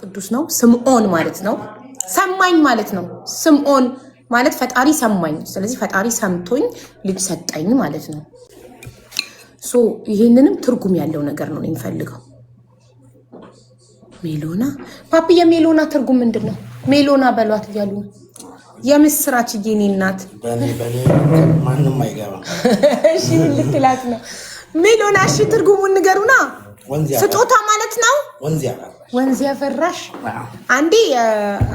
ቅዱስ ነው። ስምዖን ማለት ነው ሰማኝ ማለት ነው። ስምዖን ማለት ፈጣሪ ሰማኝ። ስለዚህ ፈጣሪ ሰምቶኝ ልጅ ሰጠኝ ማለት ነው። ሶ ይሄንንም ትርጉም ያለው ነገር ነው የሚፈልገው። ሜሎና ፓፒዬ ሜሎና ትርጉም ምንድን ነው? ሜሎና በሏት እያሉ የምስራች የኔ እናት በኔ ማንንም አይገባም። እሺ ምን ልትላት ነው ሜሎና? እሺ ትርጉሙን ንገሩና። ስጦታ ማለት ነው። ወንዝ ያፈራሽ አንዴ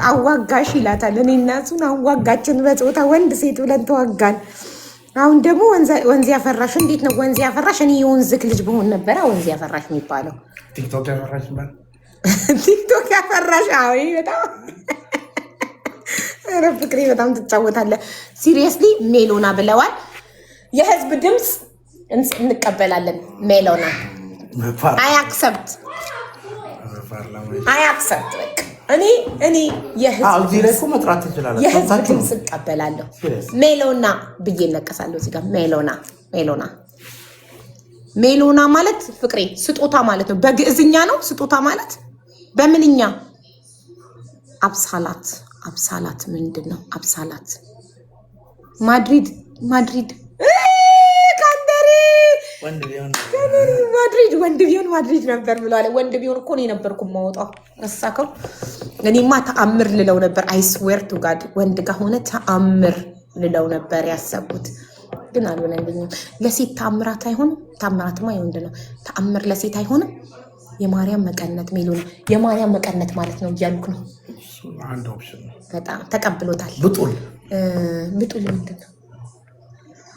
አዋጋሽ ይላታል። እኔ እና እሱን አዋጋችን በጾታ ወንድ ሴት ብለን ተዋጋን። አሁን ደግሞ ወንዝ ያፈራሽ እንዴት ነው ወንዝ ያፈራሽ? እኔ የወንዝክ ልጅ በሆን ነበረ ወንዝ ያፈራሽ የሚባለው። ቲክቶክ ያፈራሽ ማለት ቲክቶክ ያፈራሽ። አዎ በጣም ኧረ ፍቅሬ በጣም ትጫወታለህ። ሲሪየስሊ ሜሎና ብለዋል። የህዝብ ድምፅ እንቀበላለን። ሜሎና አይ አክሰፕት በቃ እኔ የህዝብ ድምፅ እቀበላለሁ። ሜሎና ብዬ እነቀሳለሁ እዚህ ጋር ሜሎና ማለት ፍቅሬ ስጦታ ማለት ነው። በግዕዝኛ ነው ስጦታ ማለት። በምንኛ አብሳላት ምንድን ነው? አብሳላት ማድሪድ ካንተሪ ወንድ ቢሆን ማድሪድ ነበር ብለዋል። ወንድ ቢሆን እኮ ነው ነበርኩ የማወጣው ረሳከው። እኔማ ተአምር ልለው ነበር። አይስዌር ቱ ጋድ ወንድ ጋር ሆነ ተአምር ልለው ነበር ያሰቡት፣ ግን አልሆነልኝም። ለሴት ተአምራት አይሆንም። ተአምራትማ የወንድ ነው። ተአምር ለሴት አይሆንም። የማርያም መቀነት ሜሎና የማርያም መቀነት ማለት ነው እያልኩ ነው። በጣም ተቀብሎታል። ብጡል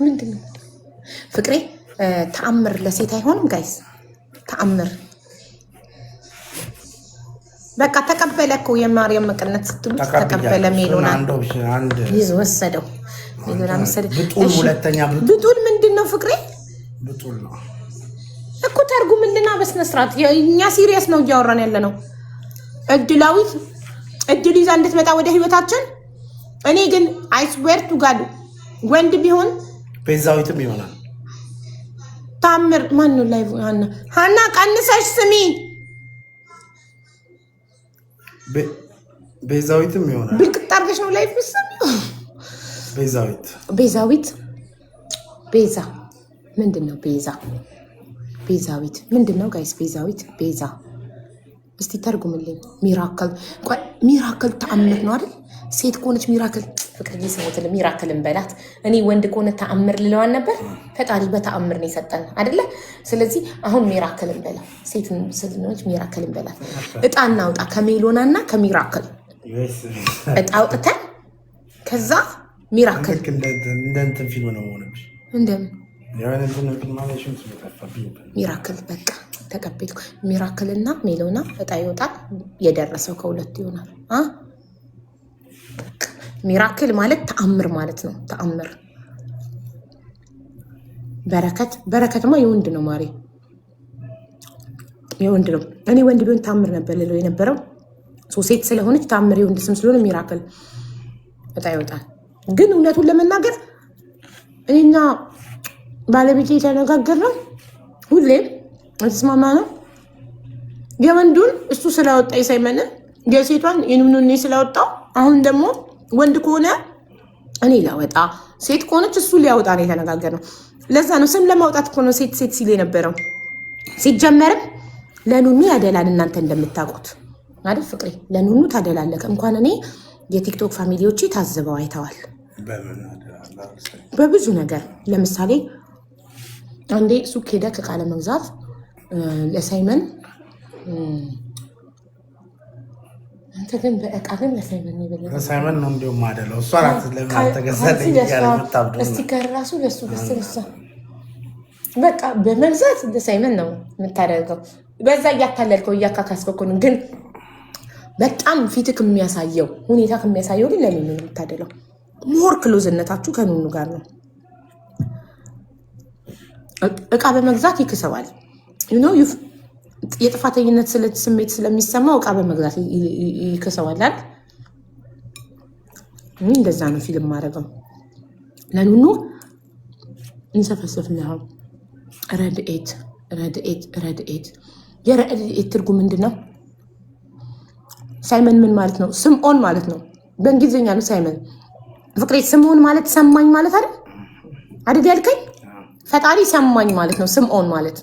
ምንድን ነው ፍቅሬ? ተአምር ለሴት አይሆንም ጋይስ። ተአምር በቃ ተቀበለ እኮ የማርያም መቀነት ስትሉት ተቀበለ። ሜሎና ይዞ ወሰደው። ሜሎና መሰለኝ። ብጡል ምንድን ነው ፍቅሬ? ብጡል ነው እኮ ተርጉምልና በስነ ስርዓት። እኛ ሲሪየስ ነው እያወራን ያለ ነው። እድላዊት እድል ይዛ እንድትመጣ ወደ ህይወታችን። እኔ ግን አይስዌር ቱ ጋድ ወንድ ቢሆን ቤዛዊትም ይሆናል። ታምር ማን ነው ላይ ሃና ቀንሰሽ ስሚ። ቤዛዊትም ይሆናል። ብልቅጥ አድርገሽ ነው ላይፍ ስሚ። ቤዛዊት ቤዛ ምንድን ነው? ቤዛዊት ምንድን ነው ጋይስ? ቤዛ እስቲ ተርጉምልኝ። ሚራክል ተአምር ነው አይደል? ሴት ከሆነች ሚራክል ፍቅርዬ ስሞትል ሚራክልን በላት። እኔ ወንድ ከሆነ ተአምር ልለዋን ነበር። ፈጣሪ በተአምር ነው የሰጠን አይደለ? ስለዚህ አሁን ሚራክልን በላ። ሴት ስለሆነች ሚራክልን በላት። እጣ እናውጣ ከሜሎና እና ከሚራክል እጣ አውጥተን ከዛ ሚራክል እንደንትን ፊልም ነው ሆነብሽ። እንደምን ሚራክል በቃ ተቀበልኩ። ሚራክል እና ሜሎና እጣ ይወጣል። የደረሰው ከሁለቱ ይሆናል። ሚራክል ማለት ተአምር ማለት ነው። ተአምር በረከትማ የወንድ ነው ማሪ፣ የወንድ ነው። እኔ ወንድ ቢሆን ተአምር ነበር ልለው የነበረው። ሴት ስለሆነች ተአምር የወንድ ስም ስለሆነ ሚራክል እጣ ይወጣል። ግን እውነቱን ለመናገር እኔና ባለቤቴ የተነጋገርነው ሁሌም ተስማማ ነው። የወንዱን እሱ ስላወጣ የሳይመንን የሴቷን የንምኑኔ ስላወጣው አሁን ደግሞ ወንድ ከሆነ እኔ ላወጣ፣ ሴት ከሆነች እሱ ሊያወጣ ነው የተነጋገርነው። ለዛ ነው ስም ለማውጣት እኮ ነው ሴት ሲል የነበረው። ሲጀመርም ለኑኑ ያደላል። እናንተ እንደምታውቁት አይደል ፍቅሬ? ለኑኑ ታደላለህ። እንኳን እኔ የቲክቶክ ፋሚሊዎቼ ታዝበው አይተዋል በብዙ ነገር። ለምሳሌ አንዴ ሱቅ ሄደ ከቃለ መግዛት ለሳይመን አንተ ግን በእቃ ግን ለሳይመን ነው ይበላል። ለሳይመን ነው እንደውም አይደለም እሷ አራት ለምን አልተገዛልኝ ያለ መጣብዶ እስቲ ከራሱ ለሱ በስተርሳ በቃ በመግዛት ለሳይመን ነው የምታደርገው። በዛ እያታለልከው እያካካስከው እኮ ነው። ግን በጣም ፊትክ የሚያሳየው ሁኔታ ከሚያሳየው ግን ለምን ነው የምታደለው? ሞር ክሎዝነታችሁ ከኑኑ ጋር ነው። እቃ በመግዛት ይክሰዋል። የጥፋተኝነት ስሜት ስለሚሰማው እቃ በመግዛት ይክሰዋል አይደል? እንደዛ ነው ፊልም ማድረገው። ለኑኑ እንሰፈሰፍ ነው። ረድኤት የረድኤት ትርጉም ምንድን ነው? ሳይመን ምን ማለት ነው? ስምዖን ማለት ነው። በእንግሊዝኛ ነው ሳይመን። ፍቅሬ ስምዖን ማለት ሰማኝ ማለት አይደል ያልከኝ? ፈጣሪ ሰማኝ ማለት ነው ስምዖን ማለት